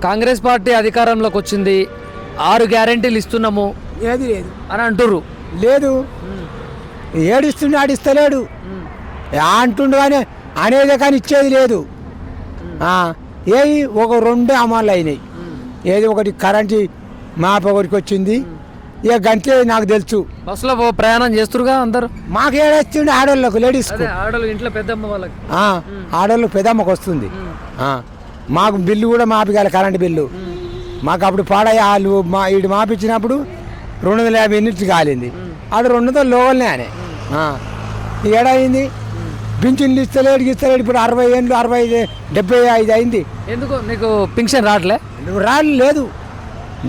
Congress party అధికారంలోకి వచ్చింది, 6 గ్యారెంటీలు ఇస్తున్నాము ఏది లేదు అని అంటుర్రు. లేదు, ఏడిస్తుండే ఆడిస్తలేడు అంటుండు కానీ అనేదే కానీ ఇచ్చేది లేదు. ఏది ఒక 2 అమలు అయినాయి. ఏది ఒకటి కరెంటు మాప ఒకటికి వచ్చింది, ఇక గంటే నాకు తెలుసు. బస్సులో ప్రయాణం చేస్తురుగా అందరు. మాకు ఏడొస్తుండే ఆడోళ్ళకు, లేడీస్కు. ఆడోళ్ళు ఇంట్లో పెద్దమ్మ వాళ్ళకి, ఆడోళ్ళు పెద్దమ్మకు వస్తుంది. మాకు బిల్లు కూడా మాపిగాలి, కరెంటు బిల్లు. మాకు అప్పుడు పాడయ్య వాళ్ళు ఇటు మాపించినప్పుడు 250 యూనిట్లు కాలింది. ఆడు 200 లోవల్నే అనే ఏడైంది. పింఛన్లు ఇస్తలేడు ఇప్పుడు 60 ఏళ్ళు, 65, 75 అయింది. ఎందుకు నీకు పింఛన్ రావట్లే? లేదు,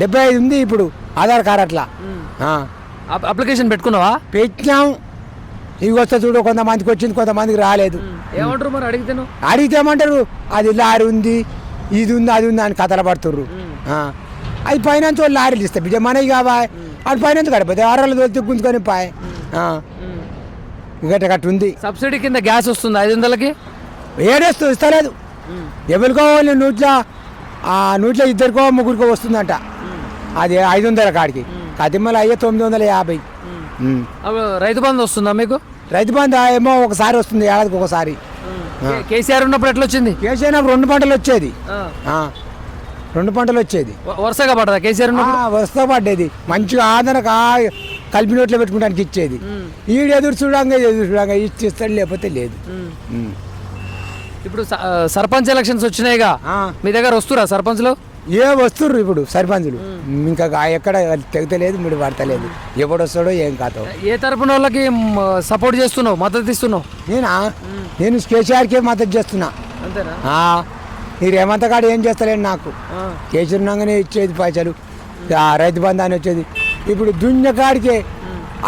75 ఉంది ఇప్పుడు ఆధార్ కార్డు. అట్లా అప్లికేషన్ పెట్టుకున్నావా? పెట్టినాం. ఇవి వస్తే చూడు, కొంతమందికి వచ్చింది, కొంతమందికి రాలేదు. ఏమంటారు మరి అడిగితే ఏమంటారు, అది లారీ ఉంది, ఇది ఉంది, అది ఉంది అని కథలు పడుతుర్రు. అది ఫైనాన్స్ వాళ్ళు లారీలు ఇస్తాయి బిడ్డ, మనకి కావాలి. అది ఫైనాన్స్ గడిపోతే 6 తోలితే గుంజుకొని పాయ్. గట్ట ఉంది. సబ్సిడీ కింద గ్యాస్ వస్తుంది 500కి. ఏడేస్తూ ఇస్తలేదు. ఎవరికో 100 2 ముగ్గురికో వస్తుందంట. అది 500 కాడికి, కదిమల అయ్యే 950. రైతు బంధు వస్తుందా మీకు? రైతు బంధు ఏమో ఒకసారి వస్తుంది, ఏడాదికి ఒకసారి. కేసీఆర్ ఉన్నప్పుడు ఎట్లా వచ్చింది? కేసీఆర్ 2 పంటలు వచ్చేది, 2 పంటలు వచ్చేది. వరుసగా పడదా కేసీఆర్? వరుసగా పడ్డేది. మంచిగా ఆదరణ కలిపి నోట్లో పెట్టుకోవడానికి ఇచ్చేది. ఈడు ఎదురు చూడంగా ఇస్తాడు, లేకపోతే లేదు. ఇప్పుడు సర్పంచ్ ఎలక్షన్స్ వచ్చినాయిగా, మీ దగ్గర వస్తురా సర్పంచ్లు? వస్తుర్రు ఇప్పుడు సర్పంచులు. ఇంకా ఎక్కడ తెగతలేదు, మీరు పడతలేదు. ఎప్పుడు వస్తాడో ఏం కాదో. ఏ తరపున వాళ్ళకి సపోర్ట్ చేస్తున్నావు, మద్దతు ఇస్తున్నావు? నేను కేసీఆర్కే మద్దతు చేస్తున్నా. అంతేనా? ఈ రేవంత్ కాడు ఏం చేస్తలేడు నాకు. కేసీఆర్గానే ఇచ్చేది పైసలు, రైతు బంధు అని వచ్చేది. ఇప్పుడు దున్న కాడికే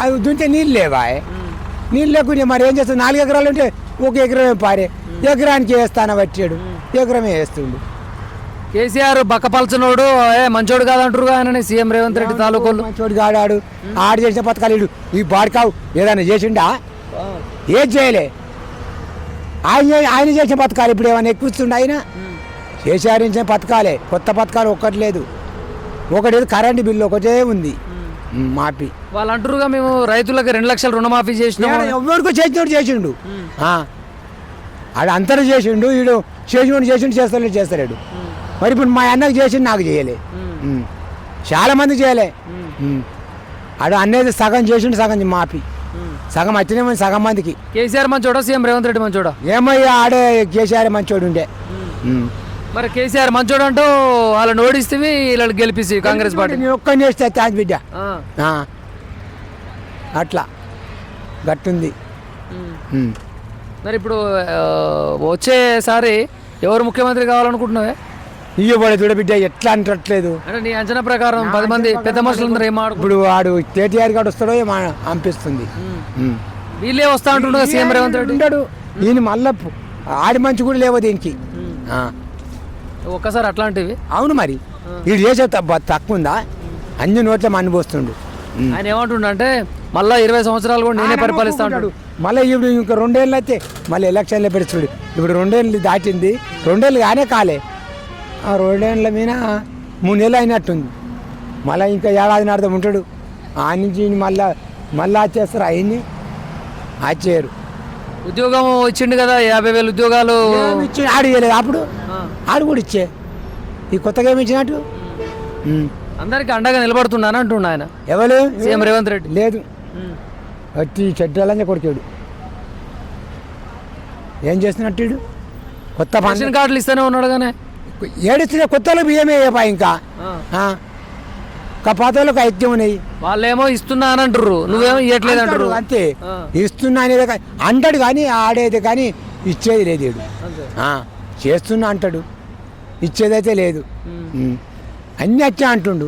అవి దుంటే నీళ్ళు లేవా? నీళ్ళు లేకుండా మరి ఏం చేస్తాడు? 4 ఎకరాలు ఉంటే 1 ఎకరమే పారే, ఎకరానికి వేస్తాన వచ్చాడు, ఎకరమే వేస్తుండు. కేసీఆర్ బక్కపలచనోడు, మంచోడు కాదంటారు ఆయన సీఎం రేవంత్ రెడ్డి తాలూకోళ్ళు. మంచోడు కాడాడు, ఆడు చేసిన పథకాలు ఈ బాడికావు ఏదైనా చేసిండా? ఏది చేయలే. ఆయన చేసిన పథకాలు ఇప్పుడు ఏమైనా ఎక్కువస్తుండే? ఆయన కేసీఆర్ ఇచ్చిన పథకాలే, కొత్త పథకాలు ఒక్కటి లేదు. ఒకటి కరెంటు బిల్లు ఒకటే ఉంది మాఫీ. వాళ్ళు అంటారుగా మేము రైతులకు 2 లక్షలు రుణమాఫీ చేసినాం. ఎవరికో చేసిండు, ఆడు అంతరు చేసిండు. వీడు చేస్తలేడు. మరి ఇప్పుడు మా అన్నకు చేసిండు, నాకు చేయలే. చాలా మంది చేయలే. ఆడు అనేది సగం చేసిండు, సగం మాఫీ. సగం వచ్చినే సగం మందికి. కేసీఆర్ మంచోడా, సీఎం రేవంత్ రెడ్డి మంచోడా? ఏమయ్యా, ఆడే కేసీఆర్ మంచోడు ఉండే. మరి కేసీఆర్ మంచోడు అంటూ వాళ్ళని ఓడిస్తే వీళ్ళని గెలిపిస్తే కాంగ్రెస్ పార్టీ ఒక్కని చేస్తే ఛాన్స్ బిడ్డ. అట్లా గట్టుంది. మరి ఇప్పుడు వచ్చేసారి ఎవరు ముఖ్యమంత్రి కావాలనుకుంటున్నావే? ఇవ్వబడి చూడ బిడ్డ, ఎట్లా అంటట్లేదు. అంటే నీ అంచనా ప్రకారం 10 మంది పెద్ద మనుషులందరూ ఇప్పుడు వాడు కేటీఆర్ గారు వస్తాడో ఏమో అనిపిస్తుంది. వీళ్ళే వస్తా అంటుండగా సీఎం రేవంత్ రెడ్డి ఉంటాడు. ఈయన మళ్ళా ఆడి మంచి కూడా లేవు దీనికి. ఒక్కసారి అట్లాంటివి. అవును, మరి వీడు చేసే తక్కువ ఉందా? అన్ని నోట్ల మన్ను పోస్తుండు. ఆయన ఏమంటుండ అంటే మళ్ళీ 20 సంవత్సరాలు కూడా నేనే పరిపాలిస్తా ఉంటాడు. మళ్ళీ ఇప్పుడు ఇంకా 2 ఏళ్ళు అయితే మళ్ళీ ఎలక్షన్లో పెడుతుడు. ఇప్పుడు 2 ఏళ్ళు దాటింది, 2 ఏళ్ళు కానే కాలే. 2 ఏళ్ళ మీద 3 నెలలు అయినట్టుంది. మళ్ళీ ఇంకా ఏడాది అర్థం ఉంటాడు. ఆ నుంచి మళ్ళీ వచ్చేస్తారు. ఆయన్ని వచ్చేయరు. ఉద్యోగం ఇచ్చిండు కదా, 50,000 ఉద్యోగాలు ఆడు ఇవ్వలేదు. అప్పుడు ఆడు కూడా ఇచ్చే ఈ కొత్తగా ఏమి ఇచ్చినట్టు అందరికి అండగా నిలబడుతున్నాను అంటుండ ఆయన. ఎవరు? సీఎం రేవంత్ రెడ్డి. లేదు, వచ్చి చెడ్డలనే కొడుకాడు. ఏం చేస్తున్నట్టు? కొత్త పెన్షన్ కార్డులు ఇస్తూనే ఉన్నాడు కానీ ఏడిస్తున్నా. కొత్తలో బియ్యమే ఇంకా పాతలకు ఐక్యం ఉన్నాయి. వాళ్ళేమో ఇస్తున్నా అని అంటారు, నువ్వేమో ఇవ్వట్లేదు అంటారు. అంతే, ఇస్తున్నా అనేది అంటాడు కానీ ఆడేది కానీ ఇచ్చేది లేదు. చేస్తున్నా అంటాడు, ఇచ్చేదైతే లేదు. అన్నీ వచ్చా అంటుండు.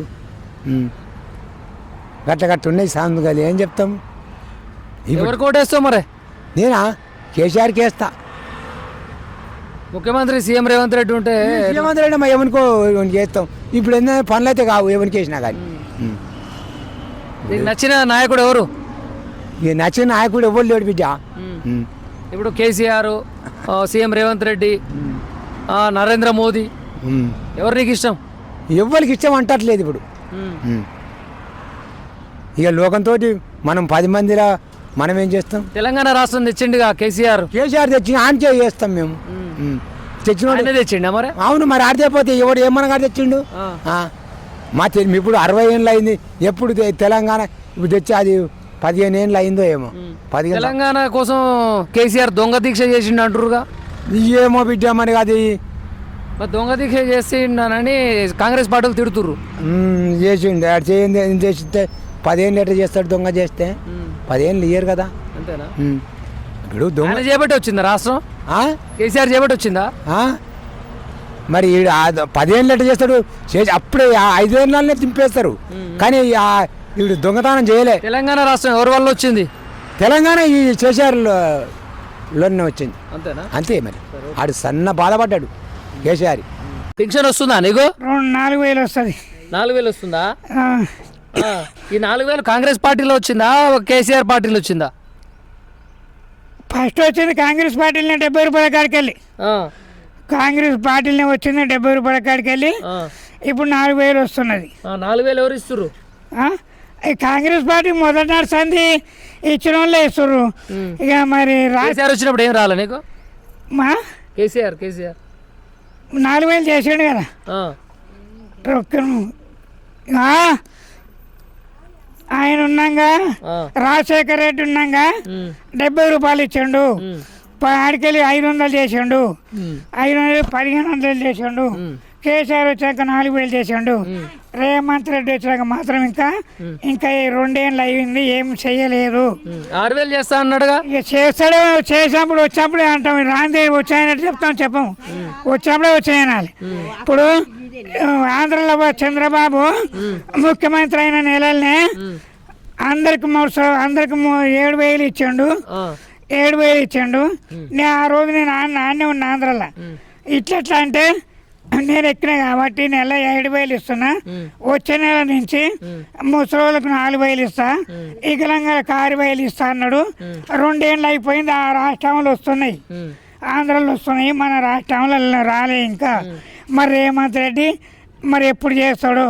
గట్ట ఉన్నాయి సాందుగాలు. ఏం చెప్తాము? ఎవరికి ఓటేస్తావు మరి? నేనా కేసీఆర్కి వేస్తా. ముఖ్యమంత్రి సీఎం రేవంత్ రెడ్డి ఉంటే రేవంత్ రెడ్డి ఎవరికో చేస్తాం. ఇప్పుడు ఎన్నో పనులు అయితే కావు ఎవరికి వేసినా కానీ. నీకు నచ్చిన నాయకుడు ఎవరు? ఈ నచ్చిన నాయకుడు ఎవరు లేడు బిడ్డ. ఇప్పుడు కేసీఆర్, సీఎం రేవంత్ రెడ్డి, నరేంద్ర మోదీ, ఎవరు నీకు ఇష్టం? ఎవ్వరికి ఇష్టం అంటట్లేదు ఇప్పుడు. ఇక లోకంతో మనం 10 మందిలా మనం ఏం చేస్తాం? తెలంగాణ రాష్ట్రం తెచ్చిండుగా కేసీఆర్ తెచ్చిన ఆయన చేస్తాం మేము. తెచ్చిన తెచ్చిండా మరి? అవును, మరి ఆడితే ఎవడు ఏమన్నా కాదు తెచ్చిండు. మా ఇప్పుడు 60 ఏళ్ళు అయింది. ఎప్పుడు తెలంగాణ ఇప్పుడు తెచ్చి అది 15 ఏళ్ళు అయిందో ఏమో. 15 తెలంగాణ కోసం కేసీఆర్ దొంగ దీక్ష చేసిండు అంటారుగా. ఏమో బిడ్డ మరి అది మరి దొంగ దీక్ష చేసిండని కాంగ్రెస్ పార్టీలు తిడుతుర్రు. చేసిండు. ఆడు చేయండి చేస్తే 10 ఏళ్ళు ఎట్లా చేస్తాడు దొంగ చేస్తే? 10 ఏళ్ళు ఇయ్యరు కదా. అంతేనా? ఇప్పుడు దొంగ చేపట్టి వచ్చిందా రాష్ట్రం? కేసీఆర్ చేపట్టి వచ్చిందా? మరి 10 ఏళ్ళు ఎట్లా చేస్తాడు? చేసి అప్పుడే 5 ఏళ్ళనే తింపేస్తారు. కానీ వీడు దొంగతనం చేయలే. తెలంగాణ రాష్ట్రం ఎవరి వల్ల వచ్చింది? తెలంగాణ ఈ కేసీఆర్ లోనే వచ్చింది. అంతేనా? అంతే. మరి ఆడు సన్న బాధపడ్డాడు కేసీఆర్. పెన్షన్ వస్తుందా నీకు? 4,000 వస్తుంది. 4,000 వస్తుందా? ఈ 4,000 కాంగ్రెస్ పార్టీలో వచ్చిందా కేసీఆర్ పార్టీలో వచ్చిందా? ఫస్ట్ వచ్చింది కాంగ్రెస్ పార్టీలనే 70 రూపాయల కాడికి వెళ్ళి. కాంగ్రెస్ పార్టీలనే వచ్చింది 70 రూపాయల కాడికి వెళ్ళి. ఇప్పుడు 4,000 వస్తున్నది. 4,000 ఎవరు ఇస్తుర్రు? కాంగ్రెస్ పార్టీ మొదటి నడుస్తుంది, ఇచ్చిన వాళ్ళే ఇస్తుర్రు. ఇక మరి కేసీఆర్ వచ్చినప్పుడు ఏం రాలే నీకు? మా కేసీఆర్ 4,000 చేసాడు కదా. ఆయన ఉన్నాగా, రాజశేఖర్ రెడ్డి ఉన్నాగా 70 రూపాయలు ఇచ్చిండు. ఆడికెళ్ళి 500 చేసిండు. 500 1,500 చేసిండు. కేసీఆర్ వచ్చాక 4,000 చేసిండు. రేవంత్ రెడ్డి వచ్చాక మాత్రం ఇంకా 2 ఏళ్ళు అయింది, ఏం చెయ్యలేదు. 6,000 చేస్తా అన్నాడుగా. ఇక చేస్తాడు. చేసినప్పుడు వచ్చినప్పుడే అంటాం, రాంది వచ్చాయనట్టు చెప్పం. వచ్చినప్పుడే వచ్చాయనాలి. ఇప్పుడు ఆంధ్రలో చంద్రబాబు ముఖ్యమంత్రి అయిన నెలలనే అందరికి 7,000 ఇచ్చిండు. 7,000 ఇచ్చిండు. నేను ఆ రోజు నేను ఆన్నే ఉన్నా ఆంధ్రలో. ఇట్లా అంటే నేను ఎక్కినా కాబట్టి నెల 7,000 ఇస్తున్నా. వచ్చే నెల నుంచి ముసలోళ్ళకు 4,000 ఇస్తా, వికలాంగులకు 6,000 ఇస్తా అన్నాడు. 2 ఏళ్ళు అయిపోయింది. ఆ రాష్ట్రంలో వస్తున్నాయి, ఆంధ్రలో వస్తున్నాయి, మన రాష్ట్రంలో రాలే ఇంకా. మరి రేవంత్ రెడ్డి మరి ఎప్పుడు చేస్తాడు?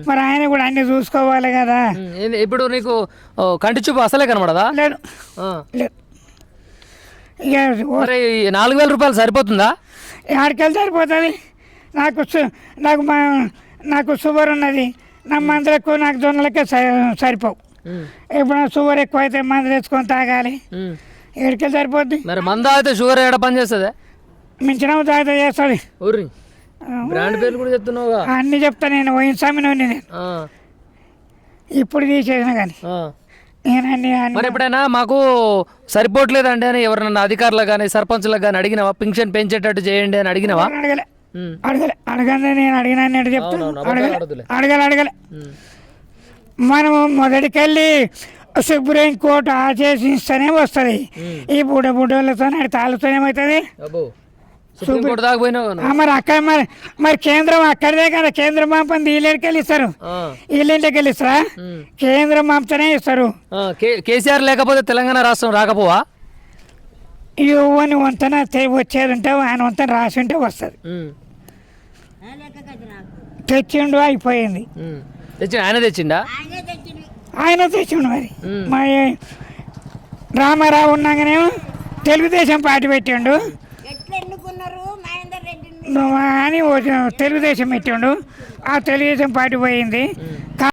మరి ఆయన కూడా అన్ని చూసుకోవాలి కదా. ఇప్పుడు నీకు కంటి చూపు అసలే కనబడదా? లేదు. ఇక 4,000 రూపాయలు సరిపోతుందా? ఆడికెళ్ళి సరిపోతుంది. నాకు షుగర్ ఉన్నది. నా మందులకు నాకు జొన్నలకే సరిపోవు. ఇప్పుడు షుగర్ ఎక్కువ అయితే మందు తెచ్చుకొని తాగాలి. ఎక్కడికెళ్ళి సరిపోద్ది. మరి మంద అయితే షుగర్ ఏడ పని చేస్తుంది? మించిన తాగితే చేస్తుంది. బ్రాండ్ పేర్లు కూడా చెప్తున్నావుగా. అన్ని చెప్తా. నేను పోయిన స్వామిని నేను ఇప్పుడు తీసేసిన కానీ మరి ఎప్పుడైనా మాకు సరిపోవట్లేదండి అని ఎవరన్నా అధికారులకు కానీ సర్పంచ్లకు కానీ అడిగినావా? పింఛన్ పెంచేటట్టు చేయండి అని అడిగినావా? అడగలే నేను అడిగినా చెప్తాను. అడగలే. మనము మొదటికెళ్ళి సుప్రీం కోర్టు ఆదేశిస్తేనే వస్తుంది. ఈ బుడ్డలతో తాళ్ళతో ఏమవుతుంది? మరి అక్కడ మరి కేంద్రం అక్కడదే కదా. కేంద్రం పంపంది వీళ్ళకి వెళ్ళి ఇస్తారు, వీళ్ళకి వెళ్ళి ఇస్తారా? కేంద్రం పంపుతూనే ఇస్తారు. కేసీఆర్ లేకపోతే తెలంగాణ రాష్ట్రం రాకపోవా? ఇవన్నీ వంతన వచ్చేది ఉంటే ఆయన వంతన రాసి ఉంటే వస్తుంది. తెచ్చిండు, అయిపోయింది. ఆయన తెచ్చిండా? ఆయన తెచ్చిండు. మరి రామారావు ఉన్నాగానేమో తెలుగుదేశం పార్టీ పెట్టిండు అని తెలుగుదేశం పెట్టిండు. ఆ తెలుగుదేశం పార్టీ పోయింది.